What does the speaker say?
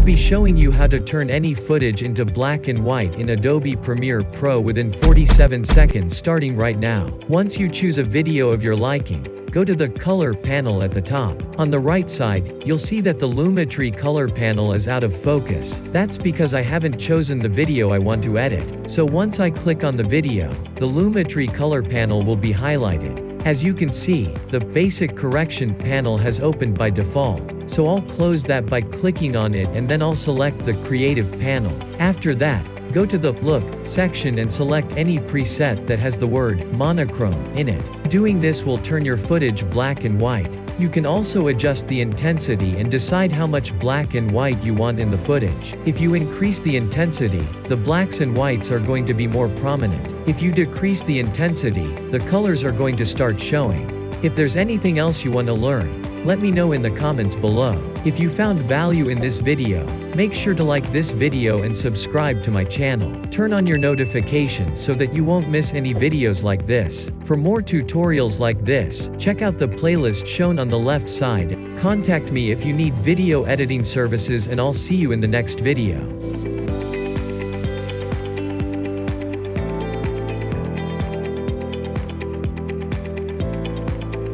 be showing you how to turn any footage into black and white in Adobe Premiere Pro within 47 seconds starting right now. Once you choose a video of your liking, go to the color panel at the top. On the right side, you'll see that the Lumetri color panel is out of focus. That's because I haven't chosen the video I want to edit. So once I click on the video, the Lumetri color panel will be highlighted. As you can see, the basic correction panel has opened by default. So I'll close that by clicking on it, and then I'll select the creative panel. After that, go to the Look section and select any preset that has the word monochrome in it. Doing this will turn your footage black and white. You can also adjust the intensity and decide how much black and white you want in the footage. If you increase the intensity, the blacks and whites are going to be more prominent. If you decrease the intensity, the colors are going to start showing. If there's anything else you want to learn, let me know in the comments below. If you found value in this video, make sure to like this video and subscribe to my channel. Turn on your notifications so that you won't miss any videos like this. For more tutorials like this, check out the playlist shown on the left side. Contact me if you need video editing services, and I'll see you in the next video.